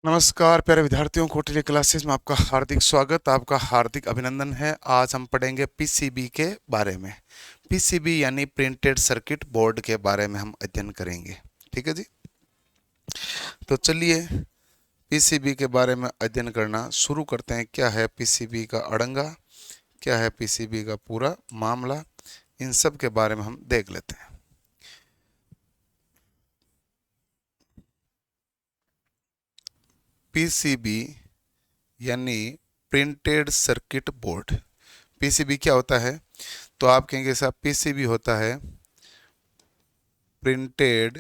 नमस्कार प्यारे विद्यार्थियों, कौटिल्य क्लासेस में आपका हार्दिक स्वागत, आपका हार्दिक अभिनंदन है। आज हम पढ़ेंगे पीसीबी के बारे में। पीसीबी यानी प्रिंटेड सर्किट बोर्ड के बारे में हम अध्ययन करेंगे। ठीक है जी। तो चलिए पीसीबी के बारे में अध्ययन करना शुरू करते हैं। क्या है पीसीबी का अड़ंगा, क्या है पीसीबी का पूरा मामला, इन सब के बारे में हम देख लेते हैं। पीसीबी यानी प्रिंटेड सर्किट बोर्ड। पीसीबी क्या होता है? तो आप कहेंगे साहब पीसीबी होता है printed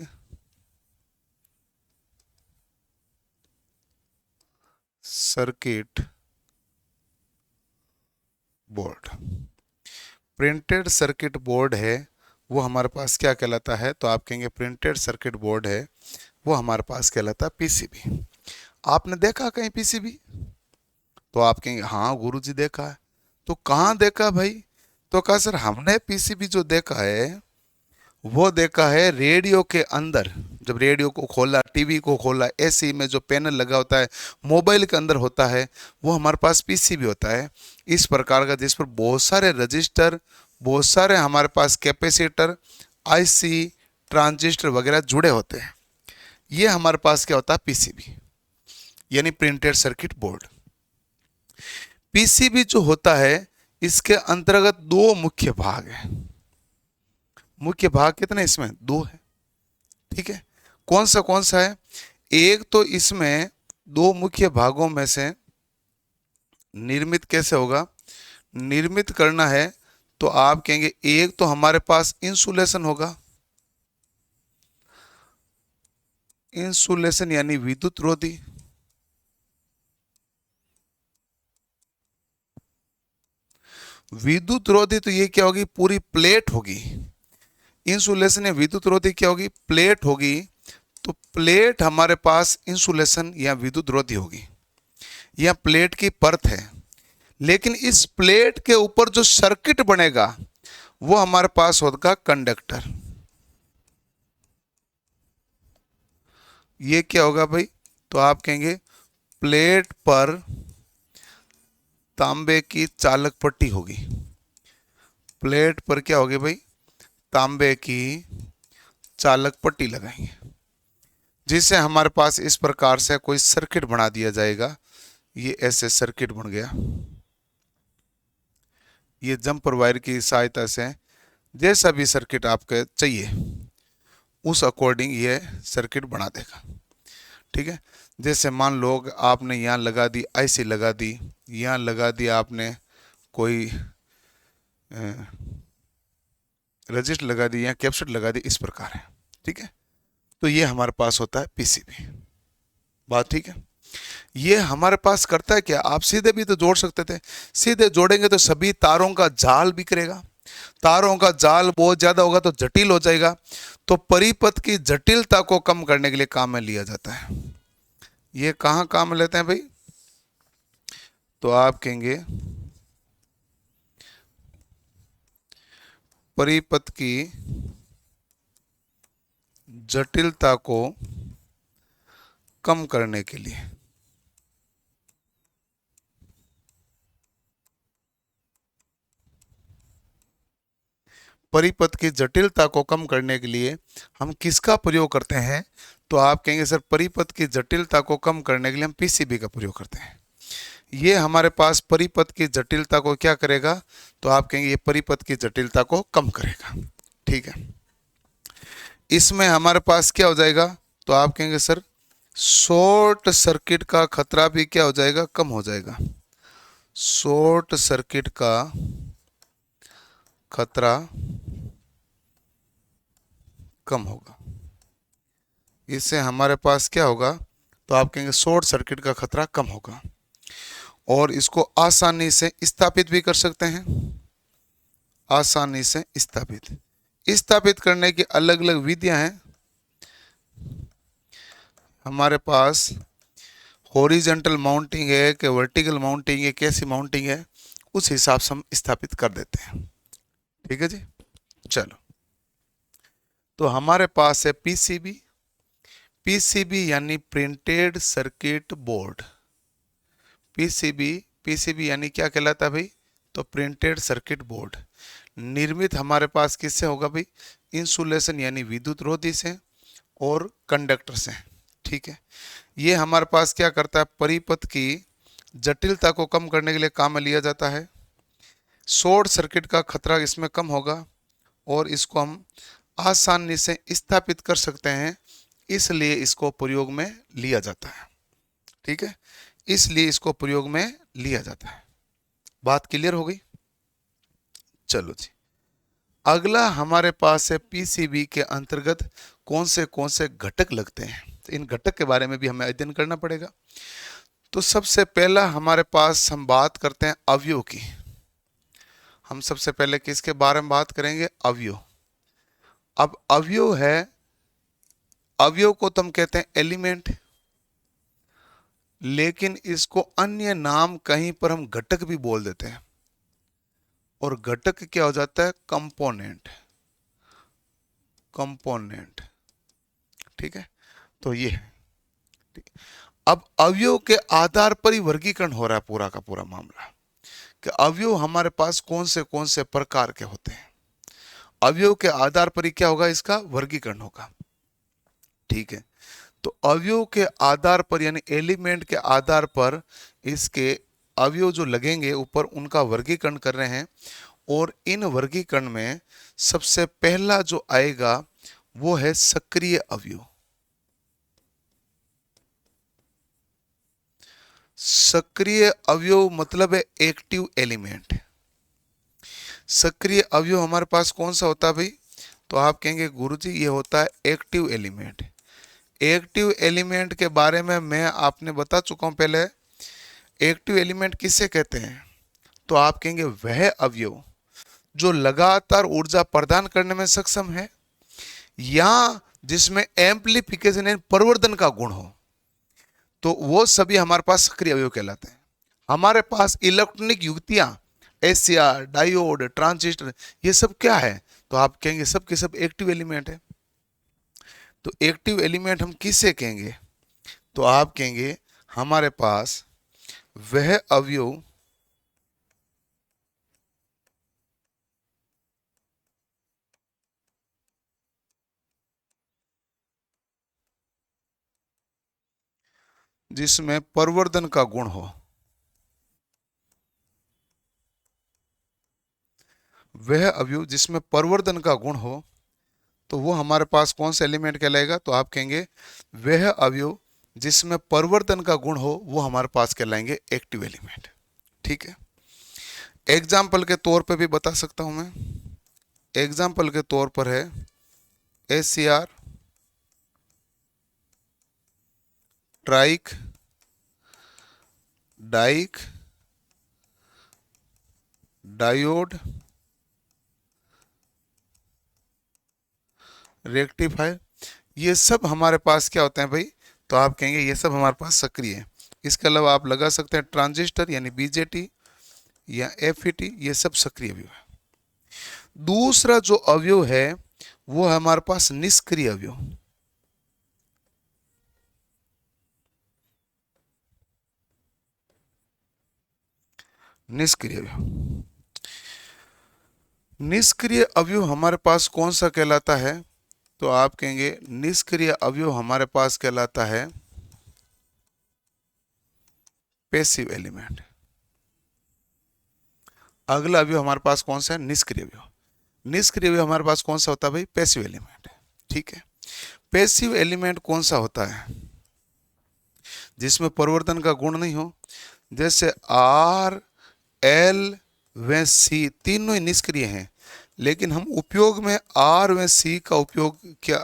circuit board. Printed circuit board है वो हमारे पास क्या कहलाता है? तो आप कहेंगे प्रिंटेड सर्किट बोर्ड है वो हमारे पास कहलाता है पीसीबी। आपने देखा कहीं पीसीबी? तो आप कहेंगे हाँ गुरुजी देखा है। तो कहाँ देखा भाई? तो कहा सर हमने पीसीबी जो देखा है वो देखा है रेडियो के अंदर। जब रेडियो को खोला, टीवी को खोला, एसी में जो पैनल लगा होता है, मोबाइल के अंदर होता है, वो हमारे पास पीसीबी होता है इस प्रकार का, जिस पर बहुत सारे रजिस्टर, बहुत सारे हमारे पास कैपेसिटर, आईसी, ट्रांजिस्टर वगैरह जुड़े होते हैं। ये हमारे पास क्या होता है? पीसीबी यानी प्रिंटेड सर्किट बोर्ड। पीसीबी जो होता है इसके अंतर्गत दो मुख्य भाग हैं। मुख्य भाग कितने इसमें? दो है। ठीक है, कौन सा है? एक तो इसमें दो मुख्य भागों में से निर्मित कैसे होगा? निर्मित करना है तो आप कहेंगे एक तो हमारे पास इंसुलेशन होगा। इंसुलेशन यानी विद्युत रोधी। विद्युत रोधी तो ये क्या होगी? पूरी प्लेट होगी। इंसुलेशन या विद्युत रोधी क्या होगी? प्लेट होगी। तो प्लेट हमारे पास इंसुलेशन या विद्युत रोधी होगी। यह प्लेट की परत है, लेकिन इस प्लेट के ऊपर जो सर्किट बनेगा वो हमारे पास होगा कंडक्टर। ये क्या होगा भाई? तो आप कहेंगे प्लेट पर तांबे की चालक पट्टी होगी। प्लेट पर क्या होगी भाई? तांबे की चालक पट्टी लगाएंगे, जिससे हमारे पास इस प्रकार से कोई सर्किट बना दिया जाएगा। ये ऐसे सर्किट बन गया। ये जंपर वायर की सहायता से जैसा भी सर्किट आपको चाहिए उस अकॉर्डिंग ये सर्किट बना देगा। ठीक है, जैसे मान लो आपने यहाँ लगा दी आईसी, लगा दी यहाँ, लगा दी आपने कोई रजिस्टर लगा दी, यहाँ कैपेसिटर लगा दी, इस प्रकार है। ठीक है, तो ये हमारे पास होता है पीसीबी। बात ठीक है। ये हमारे पास करता है क्या? आप सीधे भी तो जोड़ सकते थे। सीधे जोड़ेंगे तो सभी तारों का जाल बिखरेगा। तारों का जाल बहुत ज्यादा होगा तो जटिल हो जाएगा। तो परिपथ की जटिलता को कम करने के लिए काम में लिया जाता है। ये कहाँ काम में लेते हैं भाई? तो आप कहेंगे परिपथ की जटिलता को कम करने के लिए। परिपथ की जटिलता को कम करने के लिए हम किसका प्रयोग करते हैं? तो आप कहेंगे सर परिपथ की जटिलता को कम करने के लिए हम पीसीबी का प्रयोग करते हैं। ये हमारे पास परिपथ की जटिलता को क्या करेगा? तो आप कहेंगे ये परिपथ की जटिलता को कम करेगा। ठीक है, इसमें हमारे पास क्या हो जाएगा? तो आप कहेंगे सर शॉर्ट सर्किट का खतरा भी क्या हो जाएगा? कम हो जाएगा। शॉर्ट सर्किट का खतरा कम होगा। इससे हमारे पास क्या होगा? तो आप कहेंगे शॉर्ट सर्किट का खतरा कम होगा। और इसको आसानी से स्थापित भी कर सकते हैं। आसानी से स्थापित करने की अलग अलग विधियां हैं हमारे पास। हॉरिजॉन्टल माउंटिंग है कि वर्टिकल माउंटिंग है, कैसी माउंटिंग है, उस हिसाब से हम स्थापित कर देते हैं। ठीक है जी। चलो, तो हमारे पास है पीसीबी। पीसीबी यानी printed circuit board. PCB, PCB यानी क्या कहलाता है भाई? तो प्रिंटेड सर्किट बोर्ड निर्मित हमारे पास किससे होगा भाई? इंसुलेशन यानी विद्युत रोधी से और कंडक्टर से। ठीक है, ये हमारे पास क्या करता है? परिपथ की जटिलता को कम करने के लिए काम में लिया जाता है। शॉर्ट सर्किट का खतरा इसमें कम होगा और इसको हम आसानी से स्थापित कर सकते हैं, इसलिए इसको प्रयोग में लिया जाता है। ठीक है, इसलिए इसको प्रयोग में लिया जाता है। बात क्लियर हो गई? चलो जी, अगला हमारे पास है पीसीबी के अंतर्गत कौन से घटक लगते हैं। तो इन घटक के बारे में भी हमें अध्ययन करना पड़ेगा। तो सबसे पहला हमारे पास हम बात करते हैं अवयव की। हम सबसे पहले किसके बारे में बात करेंगे? अवयव। अब अवयव है, अवयव को तो हम कहते हैं एलिमेंट, लेकिन इसको अन्य नाम कहीं पर हम घटक भी बोल देते हैं, और घटक क्या हो जाता है? कंपोनेंट। कंपोनेंट, ठीक है, तो ये है। अब अवयव के आधार पर ही वर्गीकरण हो रहा है पूरा का पूरा मामला, कि अवयव हमारे पास कौन से प्रकार के होते हैं। अवयव के आधार पर ही क्या होगा? इसका वर्गीकरण होगा। ठीक है, तो अवयव के आधार पर यानी एलिमेंट के आधार पर इसके अवयव जो लगेंगे ऊपर, उनका वर्गीकरण कर रहे हैं। और इन वर्गीकरण में सबसे पहला जो आएगा वो है सक्रिय अवयव। सक्रिय अवयव मतलब है एक्टिव एलिमेंट। सक्रिय अवयव हमारे पास कौन सा होता है भाई? तो आप कहेंगे गुरुजी ये होता है एक्टिव एलिमेंट। एक्टिव एलिमेंट के बारे में मैं आपने बता चुका हूं पहले। एक्टिव एलिमेंट किसे कहते हैं? तो आप कहेंगे वह अवयव जो लगातार ऊर्जा प्रदान करने में सक्षम है या जिसमें एम्प्लीफिकेशन यानी प्रवर्धन का गुण हो, तो वो सभी हमारे पास सक्रिय अवयव कहलाते हैं। हमारे पास इलेक्ट्रॉनिक युक्तियां, एसीआर, डायोड, ट्रांजिस्टर, ये सब क्या है? तो आप कहेंगे सब के सब एक्टिव एलिमेंट है। तो एक्टिव एलिमेंट हम किसे कहेंगे? तो आप कहेंगे हमारे पास वह अवयव जिसमें प्रवर्धन का गुण हो। वह अवयव जिसमें प्रवर्धन का गुण हो, तो वो हमारे पास कौन सा एलिमेंट कहलाएगा? तो आप कहेंगे वह अवयव जिसमें प्रवर्धन का गुण हो वो हमारे पास कहलाएंगे एक्टिव एलिमेंट। ठीक है, एग्जाम्पल के तौर पे भी बता सकता हूं मैं। एग्जाम्पल के तौर पर है ACR, triac, diac, diode, rectifier, ये सब हमारे पास क्या होते हैं भाई? तो आप कहेंगे ये सब हमारे पास सक्रिय है। इसके अलावा आप लगा सकते हैं ट्रांजिस्टर यानी बीजेटी या एफईटी, ये सब सक्रिय अवयव है। दूसरा जो अवयव है वो है हमारे पास निष्क्रिय अवयव। निष्क्रिय अवयव, निष्क्रिय अवयव हमारे पास कौन सा कहलाता है? तो आप कहेंगे निष्क्रिय अवयव हमारे पास कहलाता है पैसिव एलिमेंट। अगला अवयव हमारे पास कौन सा है? निष्क्रिय अवयव। निष्क्रिय अवयव हमारे पास कौन सा होता है भाई? Passive element. ठीक है, पैसिव एलिमेंट कौन सा होता है? जिसमें परिवर्तन का गुण नहीं हो। जैसे आर, एल व सी तीनों ही निष्क्रिय हैं, लेकिन हम उपयोग में आर व सी का उपयोग क्या,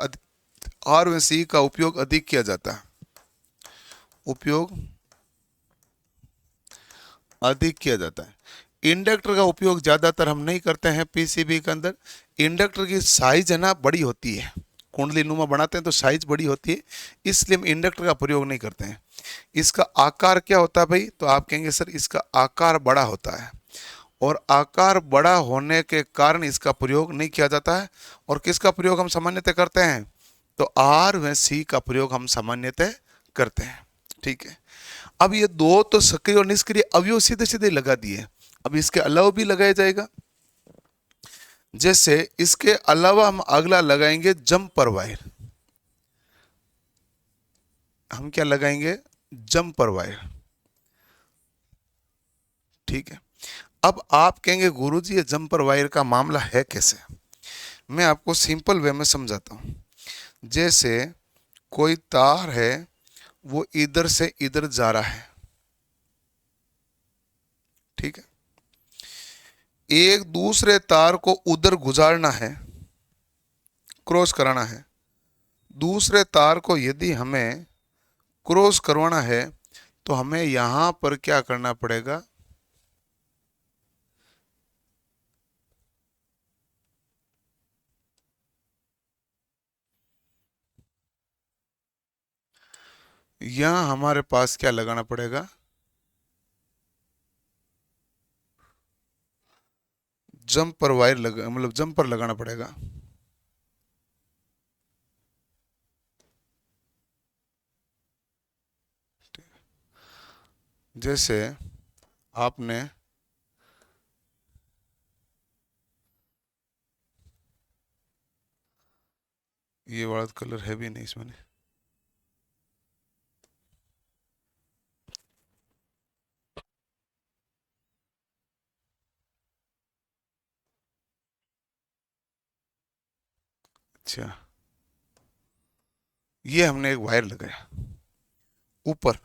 आर व सी का उपयोग अधिक किया जाता है। उपयोग अधिक किया जाता है। इंडक्टर का उपयोग ज्यादातर हम नहीं करते हैं पीसीबी के अंदर। इंडक्टर की साइज है ना बड़ी होती है, कुंडली नुमा बनाते हैं तो साइज बड़ी होती है, इसलिए हम इंडक्टर का प्रयोग नहीं करते हैं। इसका आकार क्या होता है भाई? तो आप कहेंगे सर इसका आकार बड़ा होता है, और आकार बड़ा होने के कारण इसका प्रयोग नहीं किया जाता है। और किसका प्रयोग हम सामान्यतः करते हैं? तो आर व सी का प्रयोग हम सामान्यतः करते हैं। ठीक है, अब ये दो तो सक्रिय और निष्क्रिय अवयव सीधे सीधे लगा दिए, अब इसके अलावा भी लगाया जाएगा। जैसे इसके अलावा हम अगला लगाएंगे जंपर वायर। हम क्या लगाएंगे? Jumper wire. ठीक है, अब आप कहेंगे गुरुजी ये जंपर वायर का मामला है कैसे? मैं आपको सिंपल वे में समझाता हूं। जैसे कोई तार है, वो इधर से इधर जा रहा है। ठीक है, एक दूसरे तार को उधर गुजारना है, क्रॉस कराना है। दूसरे तार को यदि हमें क्रॉस करवाना है तो हमें यहां पर क्या करना पड़ेगा? यहां हमारे पास क्या लगाना पड़ेगा? जंपर वायर लगा, मतलब जंपर लगाना पड़ेगा। जैसे आपने ये वाला कलर है भी नहीं इसमें। अच्छा, ये हमने एक वायर लगाया ऊपर,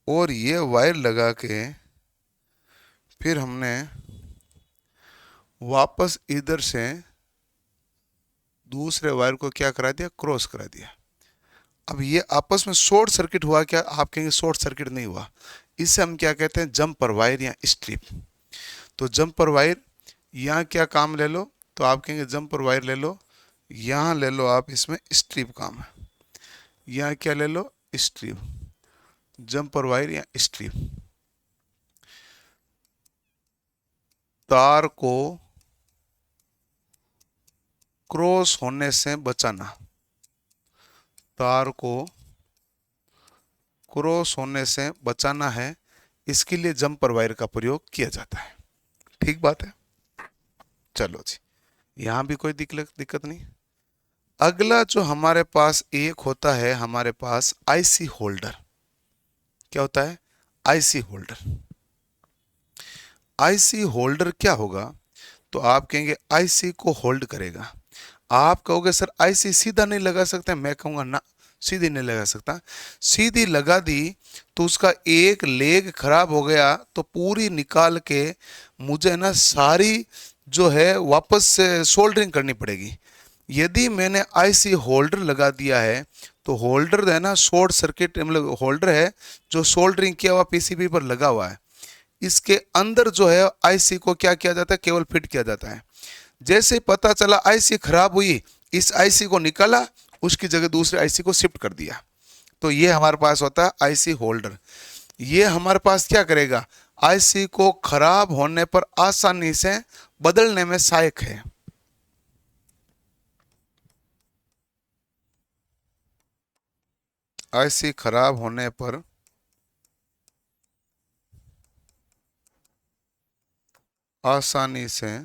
और ये वायर लगा के फिर हमने वापस इधर से दूसरे वायर को क्या करा दिया? क्रॉस करा दिया। अब ये आपस में शॉर्ट सर्किट हुआ क्या? आप कहेंगे शॉर्ट सर्किट नहीं हुआ। इसे हम क्या कहते हैं? जंपर वायर या स्ट्रिप। तो जंपर वायर, यहाँ क्या काम ले लो? तो आप कहेंगे जंपर वायर ले लो, यहाँ ले लो आप, इसमें स्ट्रिप काम है। यहाँ क्या ले लो? स्ट्रिप। जंपर वायर या स्ट्रिप, तार को क्रॉस होने से बचाना। तार को क्रॉस होने से बचाना है, इसके लिए जंपर वायर का प्रयोग किया जाता है। ठीक बात है, चलो जी, यहां भी कोई दिक्कत नहीं। अगला जो हमारे पास एक होता है, हमारे पास आईसी होल्डर। क्या होता है? IC holder. आईसी होल्डर क्या होगा? तो आप कहेंगे आईसी को होल्ड करेगा। आप कहोगे सर आईसी सीधा नहीं लगा सकते, मैं कहूंगा ना, सीधी नहीं लगा सकता। सीधी लगा दी तो उसका एक लेग खराब हो गया तो पूरी निकाल के मुझे ना सारी जो है वापस से सोल्डरिंग करनी पड़ेगी। यदि मैंने आईसी होल्डर लगा दिया है तो होल्डर है ना शॉर्ट सर्किट, मतलब होल्डर है जो सोल्डरिंग किया हुआ पीसीबी पर लगा हुआ है। इसके अंदर जो है आईसी को क्या किया जाता है? केवल फिट किया जाता है। जैसे ही पता चला आईसी खराब हुई, इस आईसी को निकाला, उसकी जगह दूसरे आईसी को शिफ्ट कर दिया। तो ये हमारे पास होता है आईसी होल्डर। ये हमारे पास क्या करेगा? आईसी को खराब होने पर आसानी से बदलने में सहायक है। आईसी खराब होने पर आसानी से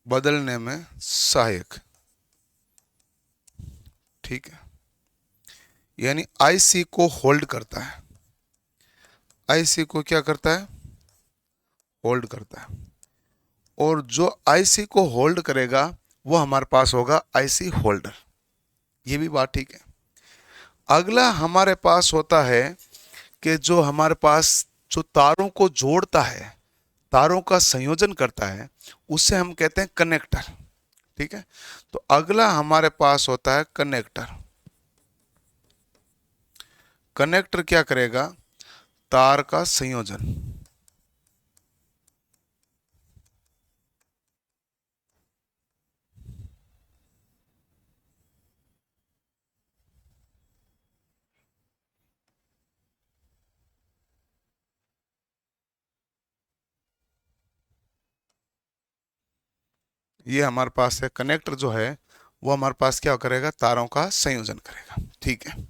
बदलने में सहायक। ठीक है, यानी आईसी को होल्ड करता है। आईसी को क्या करता है? होल्ड करता है। और जो आईसी को होल्ड करेगा वो हमारे पास होगा आईसी होल्डर। ये भी बात ठीक है। अगला हमारे पास होता है कि जो हमारे पास जो तारों को जोड़ता है, तारों का संयोजन करता है, उसे हम कहते हैं कनेक्टर। ठीक है, तो अगला हमारे पास होता है कनेक्टर। कनेक्टर क्या करेगा? तार का संयोजन। ये हमारे पास है कनेक्टर जो है वो हमारे पास क्या करेगा, तारों का संयोजन करेगा। ठीक है।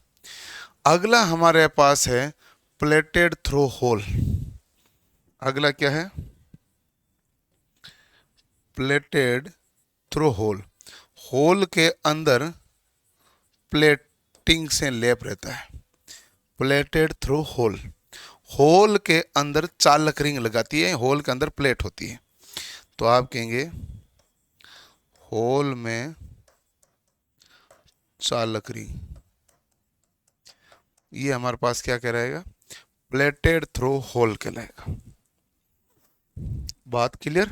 अगला हमारे पास है प्लेटेड थ्रू होल। अगला क्या है, प्लेटेड थ्रू होल। होल के अंदर प्लेटिंग से लेप रहता है, प्लेटेड थ्रू होल। होल के अंदर चालक रिंग लगाती है, होल के अंदर प्लेट होती है, तो आप कहेंगे होल में चालक रिंग। ये हमारे पास क्या कह रहेगा, प्लेटेड थ्रू होल कहलाएगा। बात क्लियर।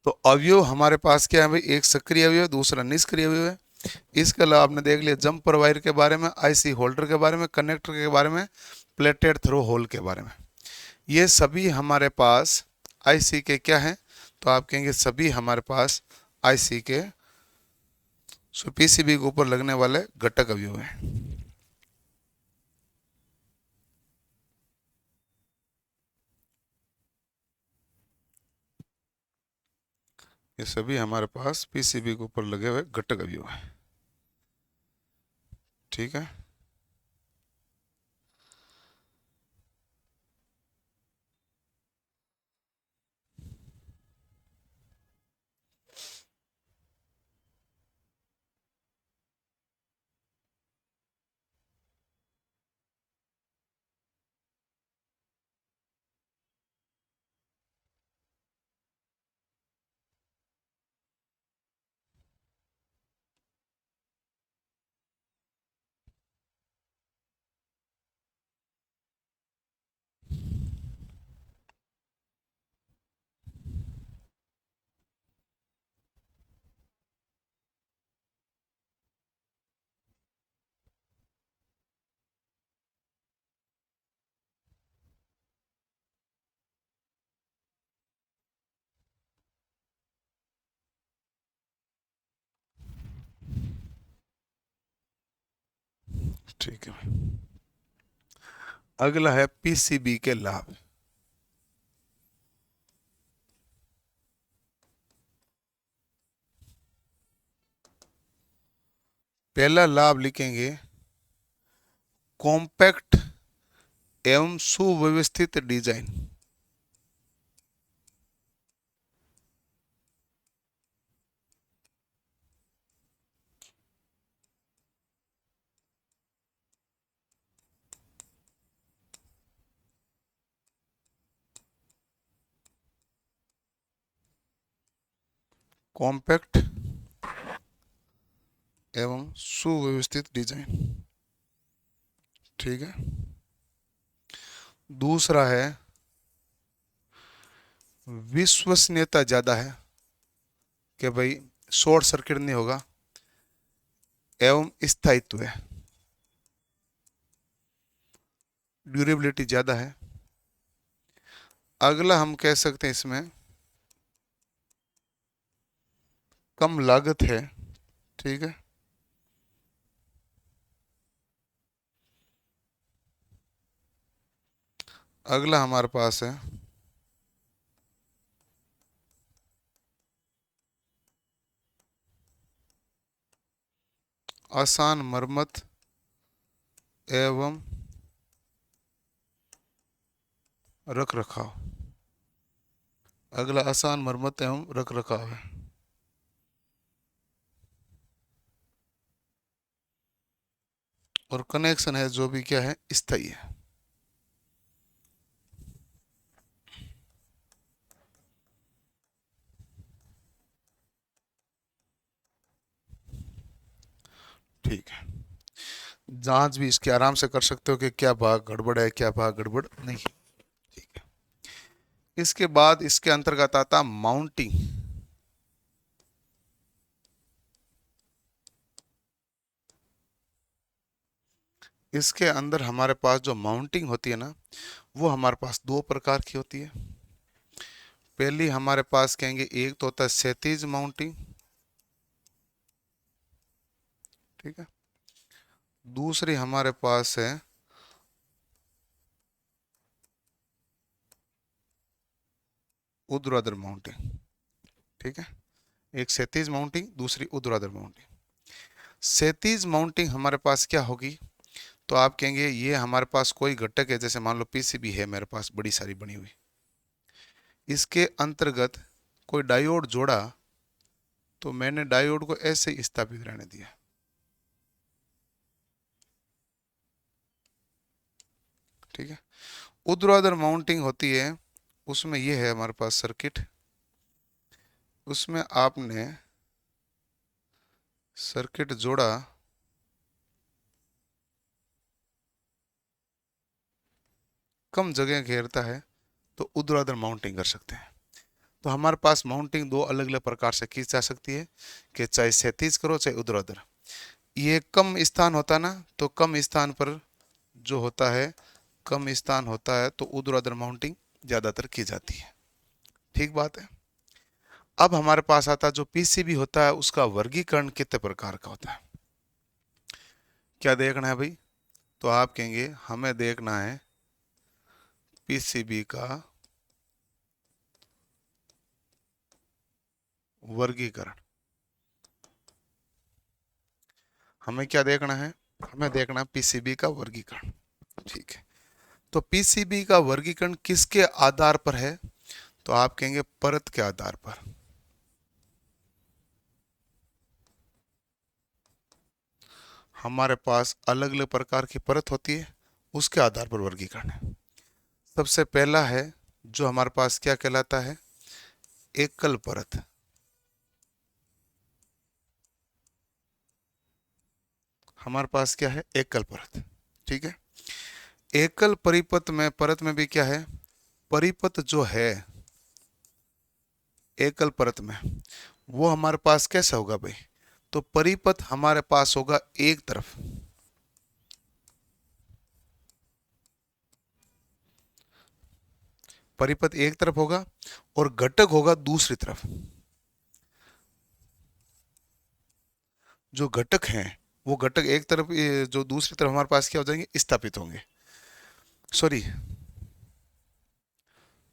तो अवयव हमारे पास क्या है भाई, एक सक्रिय अवयव दूसरा निष्क्रिय अवयव है। इसके अलावा आपने देख लिया जंपर वायर के बारे में, आईसी होल्डर के बारे में, कनेक्टर के बारे में, प्लेटेड थ्रू होल के बारे में। ये सभी हमारे पास आईसी के क्या हैं, तो आप कहेंगे सभी हमारे पास आईसी के पीसीबी के ऊपर लगने वाले घटक अवयव हैं। ये सभी हमारे पास पीसीबी के ऊपर लगे हुए घटक अवयव हैं। ठीक है। ठीक है। अगला है पीसीबी के लाभ। पहला लाभ लिखेंगे कॉम्पैक्ट एवं सुव्यवस्थित डिजाइन। कॉम्पैक्ट एवं सुव्यवस्थित डिजाइन। ठीक है। दूसरा है विश्वसनीयता ज्यादा है, कि भाई शॉर्ट सर्किट नहीं होगा, एवं स्थायित्व है, ड्यूरेबिलिटी ज्यादा है। अगला हम कह सकते हैं इसमें कम लागत है। ठीक है। अगला हमारे पास है आसान मरम्मत एवं रख रखाव। अगला आसान मरम्मत एवं रख रखाव है। और कनेक्शन है जो भी क्या है, स्थायी है। ठीक है। जांच भी इसके आराम से कर सकते हो कि क्या भाग गड़बड़ है, क्या भाग गड़बड़ नहीं। ठीक है। इसके बाद इसके अंतर्गत आता माउंटिंग। इसके अंदर हमारे पास जो माउंटिंग होती है ना, वो हमारे पास दो प्रकार की होती है। पहली हमारे पास कहेंगे एक तो होता है क्षैतिज माउंटिंग। ठीक है। दूसरी हमारे पास है ऊर्ध्वाधर माउंटिंग। ठीक है, एक क्षैतिज माउंटिंग, दूसरी ऊर्ध्वाधर माउंटिंग। क्षैतिज माउंटिंग हमारे पास क्या होगी, तो आप कहेंगे ये हमारे पास कोई घटक है, जैसे मान लो पीसीबी है मेरे पास बड़ी सारी बनी हुई, इसके अंतर्गत कोई डायोड जोड़ा, तो मैंने डायोड को ऐसे ही स्थापित रहने दिया। ठीक है, ऊर्ध्वाधर माउंटिंग होती है, उसमें ये है हमारे पास सर्किट, उसमें आपने सर्किट जोड़ा, कम जगह घेरता है, तो ऊर्ध्वाधर माउंटिंग कर सकते हैं। तो हमारे पास माउंटिंग दो अलग अलग प्रकार से की जा सकती है, कि चाहे क्षैतिज करो चाहे ऊर्ध्वाधर। ये कम स्थान होता है ना, तो कम स्थान पर जो होता है, कम स्थान होता है तो ऊर्ध्वाधर माउंटिंग ज्यादातर की जाती है। ठीक बात है। अब हमारे पास आता जो पीसीबी होता है, उसका वर्गीकरण कितने प्रकार का होता है, क्या देखना है भाई, तो आप कहेंगे हमें देखना है पीसीबी का वर्गीकरण। हमें क्या देखना है, हमें देखना है पीसीबी का वर्गीकरण। ठीक है, तो पीसीबी का वर्गीकरण किसके आधार पर है, तो आप कहेंगे परत के आधार पर। हमारे पास अलग अलग प्रकार की परत होती है, उसके आधार पर वर्गीकरण है। सबसे पहला है जो हमारे पास क्या कहलाता है, एकल परत। हमारे पास क्या है, एकल परत। ठीक है, एकल परिपथ में, परत में भी क्या है, परिपथ जो है एकल परत में, वो हमारे पास कैसा होगा भाई, तो परिपथ हमारे पास होगा एक तरफ, परिपथ एक तरफ होगा और घटक होगा दूसरी तरफ। जो घटक हैं वो घटक एक तरफ, जो दूसरी तरफ हमारे पास क्या हो जाएंगे, स्थापित होंगे। सॉरी,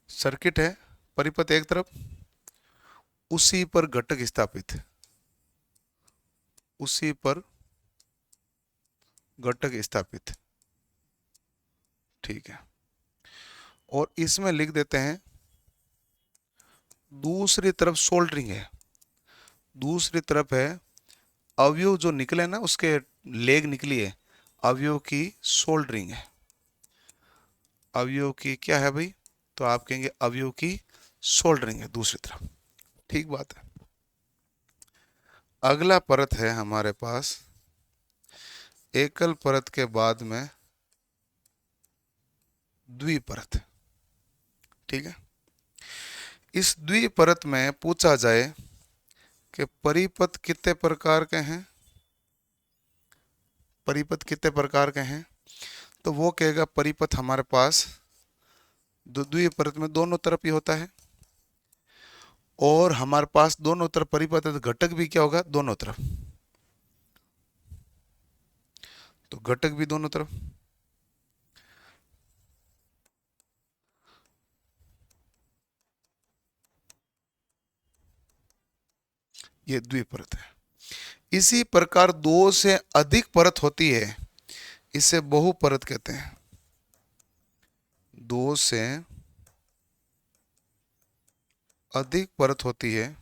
सर्किट है, परिपथ एक तरफ, उसी पर घटक स्थापित, उसी पर घटक स्थापित। ठीक है, और इसमें लिख देते हैं दूसरी तरफ सोल्डरिंग है, दूसरी तरफ है अवयव जो निकले ना, उसके लेग निकली है, अवयव की सोल्डरिंग है। अवयव की क्या है भाई, तो आप कहेंगे अवयव की सोल्डरिंग है दूसरी तरफ। ठीक बात है। अगला परत है हमारे पास एकल परत के बाद में द्विपरत। ठीक है, इस द्विपरत में पूछा जाए कि परिपथ कितने प्रकार के हैं, परिपथ कितने प्रकार के हैं, तो वो कहेगा परिपथ हमारे पास द्विपरत में दोनों तरफ ही होता है, और हमारे पास दोनों तरफ परिपथ है, तो घटक भी क्या होगा, दोनों तरफ, तो घटक भी दोनों तरफ। ये द्विपरत है। इसी प्रकार दो से अधिक परत होती है, इसे बहुपरत कहते हैं। दो से अधिक परत होती है,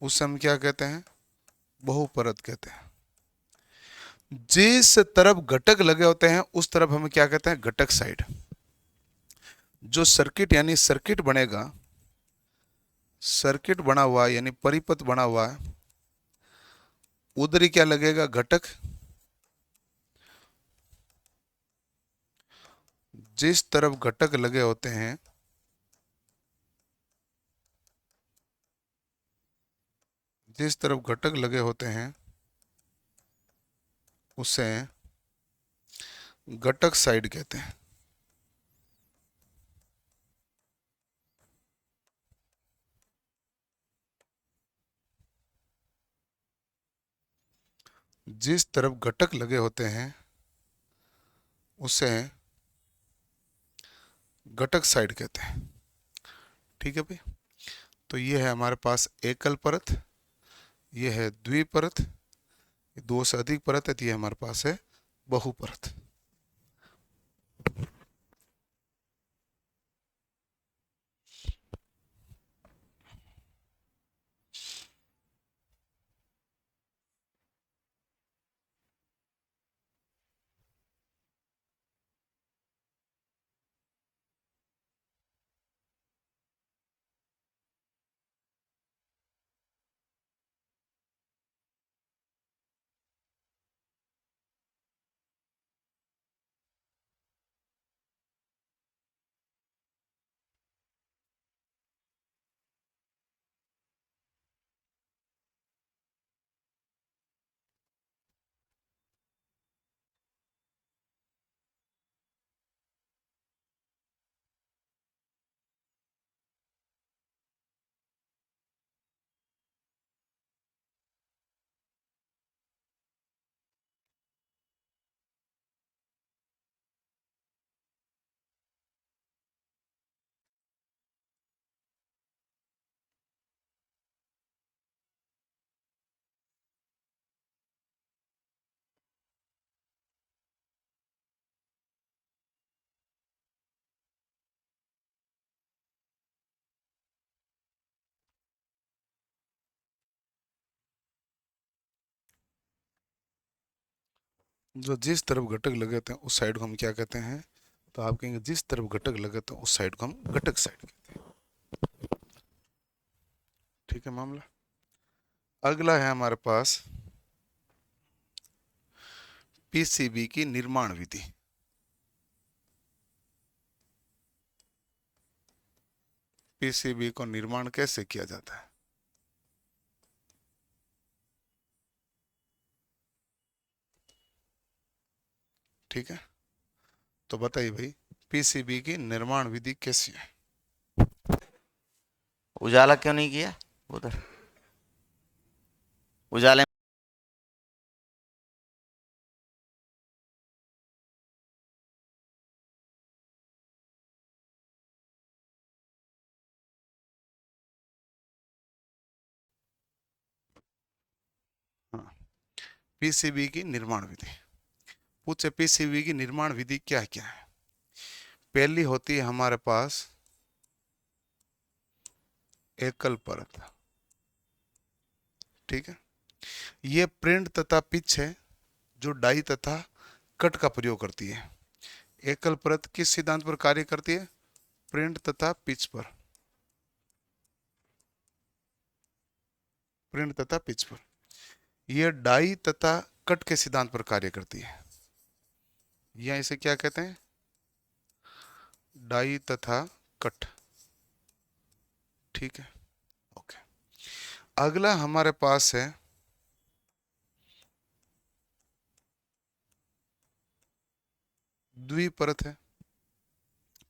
उसे हम क्या कहते हैं, बहुपरत कहते हैं। जिस तरफ घटक लगे होते हैं उस तरफ हम क्या कहते हैं, घटक साइड। जो सर्किट यानी सर्किट बनेगा, सर्किट बना हुआ यानी परिपथ बना हुआ है, उधर ही क्या लगेगा, घटक। जिस तरफ घटक लगे होते हैं, जिस तरफ घटक लगे होते हैं उसे घटक साइड कहते हैं। जिस तरफ घटक लगे होते हैं उसे घटक साइड कहते हैं। ठीक है भाई। तो ये है हमारे पास एकल परत, ये है द्विपरत, दो से अधिक परत है, तो ये हमारे पास है बहुपरत। जो जिस तरफ घटक लगाते हैं उस साइड को हम क्या कहते हैं? तो आप कहेंगे जिस तरफ घटक लगाते हैं उस साइड को हम घटक साइड कहते हैं। ठीक है मामला। अगला है हमारे पास पीसीबी की निर्माण विधि। पीसीबी को निर्माण कैसे किया जाता है? ठीक है, तो बताइए भाई, पीसीबी की निर्माण विधि कैसी है? उजाला क्यों नहीं किया उधर? उजाले हाँ, पीसीबी की निर्माण विधि पूछे। पीसीबी की निर्माण विधि क्या क्या है? पहली होती है हमारे पास एकल परत। ठीक है, ये प्रिंट तथा पिच है जो डाई तथा कट का प्रयोग करती है। एकल परत किस सिद्धांत पर कार्य करती है? प्रिंट तथा पिच पर। प्रिंट तथा पिच पर। यह डाई तथा कट के सिद्धांत पर कार्य करती है। या इसे क्या कहते हैं? डाई तथा कट। ठीक है, ओके। अगला हमारे पास है द्विपरत है।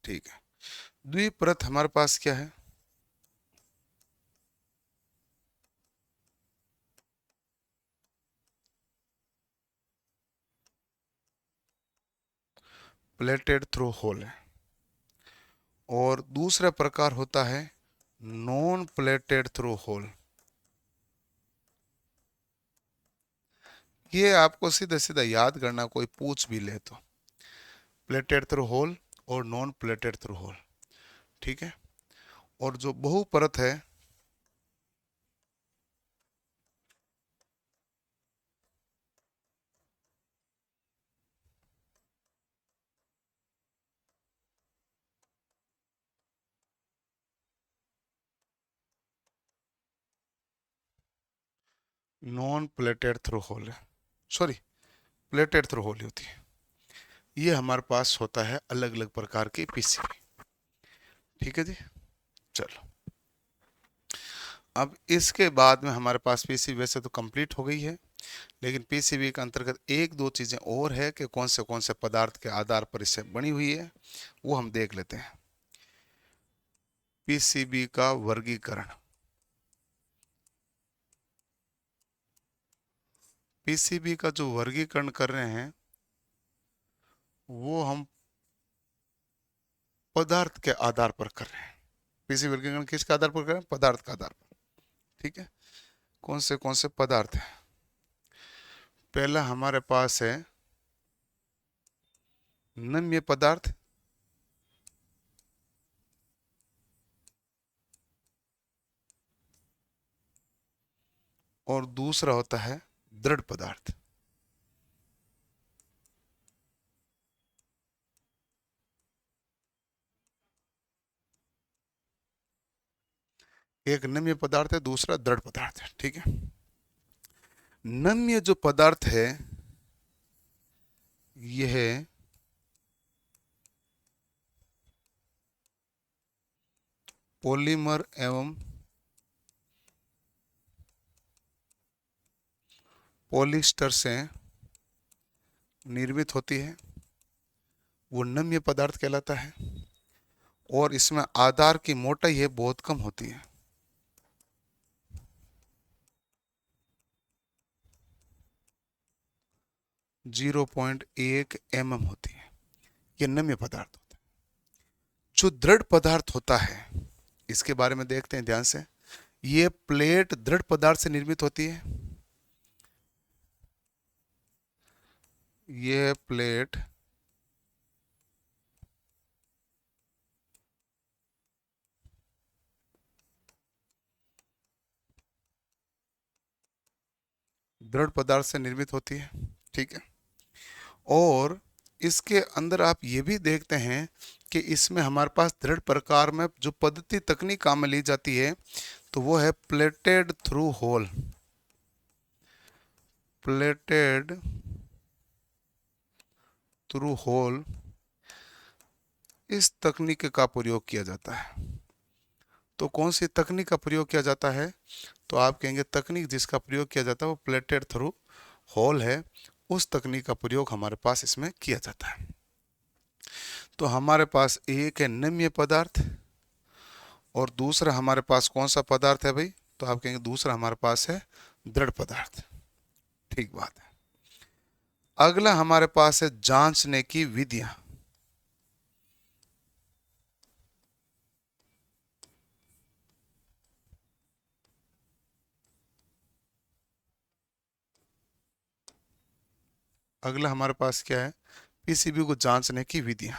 ठीक है, द्विपरत हमारे पास क्या है? प्लेटेड थ्रू होल है। और दूसरा प्रकार होता है नॉन प्लेटेड थ्रू होल। ये आपको सीधा सीधा याद करना, कोई पूछ भी ले तो। प्लेटेड थ्रू होल और नॉन प्लेटेड थ्रू होल। ठीक है, और जो बहुपरत है नॉन प्लेटेड थ्रू होल है, सॉरी, प्लेटेड थ्रू होल होती है। ये हमारे पास होता है अलग अलग प्रकार की पीसीबी। ठीक है जी, चलो। अब इसके बाद में हमारे पास पीसीबी वैसे तो कंप्लीट हो गई है, लेकिन पीसीबी के अंतर्गत एक दो चीजें और है कि कौन से पदार्थ के आधार पर इसे बनी हुई है, वो हम देख लेते हैं। पीसीबी का वर्गीकरण। पीसीबी का जो वर्गीकरण कर रहे हैं वो हम पदार्थ के आधार पर कर रहे हैं। पीसीबी वर्गीकरण किसके आधार पर करें? पदार्थ के आधार पर। ठीक है, कौन से पदार्थ है? पहला हमारे पास है नम्य पदार्थ, और दूसरा होता है दृढ़ पदार्थ। एक नम्य पदार्थ है, दूसरा दृढ़ पदार्थ है। ठीक है, नम्य जो पदार्थ है यह पॉलीमर एवं पॉलिस्टर से निर्मित होती है, वो नम्य पदार्थ कहलाता है। और इसमें आधार की मोटाई है बहुत कम होती है, 0.1 mm होती है। ये नम्य पदार्थ होता है। जो दृढ़ पदार्थ होता है इसके बारे में देखते हैं ध्यान से। ये प्लेट दृढ़ पदार्थ से निर्मित होती है। ये प्लेट दृढ़ पदार्थ से निर्मित होती है। ठीक है, और इसके अंदर आप ये भी देखते हैं कि इसमें हमारे पास दृढ़ प्रकार में जो पद्धति तकनीक काम में ली जाती है तो वो है plated through hole. Plated through hole, इस तकनीक का प्रयोग किया जाता है। तो कौन सी तकनीक का प्रयोग किया जाता है? तो आप कहेंगे तकनीक जिसका प्रयोग किया जाता है वो प्लेटेड थ्रू होल है। उस तकनीक का प्रयोग हमारे पास इसमें किया जाता है। तो हमारे पास एक है नम्य पदार्थ और दूसरा हमारे पास कौन सा पदार्थ है भाई? तो आप कहेंगे दूसरा हमारे पास है दृढ़ पदार्थ। ठीक बात है। अगला हमारे पास है जांचने की विधियां। अगला हमारे पास क्या है? पीसीबी को जांचने की विधियां।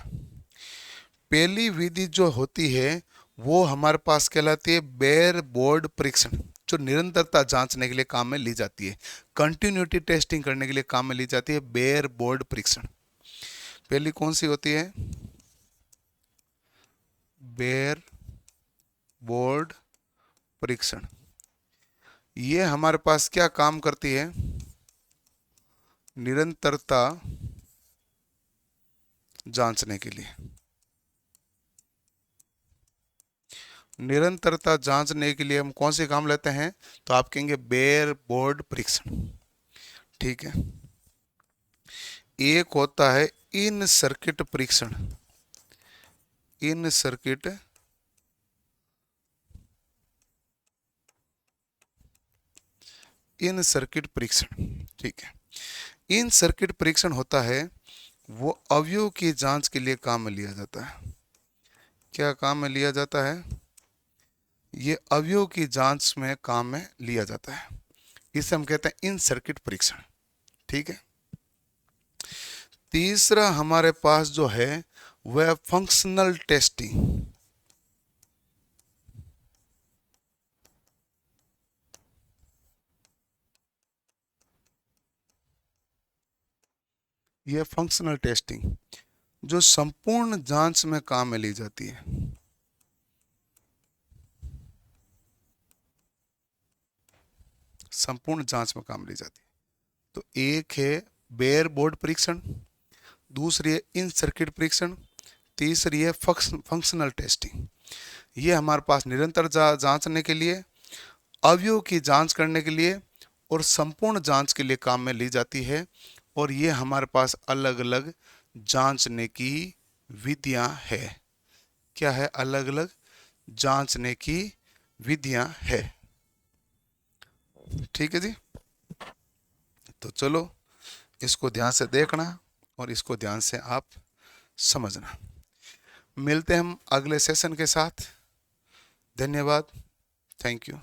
पहली विधि जो होती है वो हमारे पास कहलाती है बेयर बोर्ड परीक्षण, जो निरंतरता जांचने के लिए काम में ली जाती है। कंटिन्यूटी टेस्टिंग करने के लिए काम में ली जाती है बेयर बोर्ड परीक्षण। पहली कौन सी होती है? बेयर बोर्ड परीक्षण। ये हमारे पास क्या काम करती है? निरंतरता जांचने के लिए। निरंतरता जांचने के लिए हम कौन से काम लेते हैं? तो आप कहेंगे बेयर बोर्ड परीक्षण। ठीक है, एक होता है इन सर्किट परीक्षण। इन सर्किट इन सर्किट परीक्षण। ठीक है, इन सर्किट परीक्षण होता है वो अवयव की जांच के लिए काम में लिया जाता है। क्या काम में लिया जाता है? ये अवयव की जांच में काम में लिया जाता है। इसे हम कहते हैं इन सर्किट परीक्षण। ठीक है, तीसरा हमारे पास जो है वह फंक्शनल टेस्टिंग। यह फंक्शनल टेस्टिंग जो संपूर्ण जांच में काम में ली जाती है। संपूर्ण जांच में काम ली जाती है। तो एक है बेयर बोर्ड परीक्षण, दूसरी है इन सर्किट परीक्षण, तीसरी है फंक्शनल टेस्टिंग। ये हमारे पास निरंतर जांचने के लिए, अवयव की जांच करने के लिए और संपूर्ण जांच के लिए काम में ली जाती है। और ये हमारे पास अलग अलग जांचने की विधियां है। क्या है? अलग अलग जांचने की विधियां है। ठीक है जी, तो चलो इसको ध्यान से देखना और इसको ध्यान से आप समझना। मिलते हैं हम अगले सेशन के साथ। धन्यवाद, थैंक यू।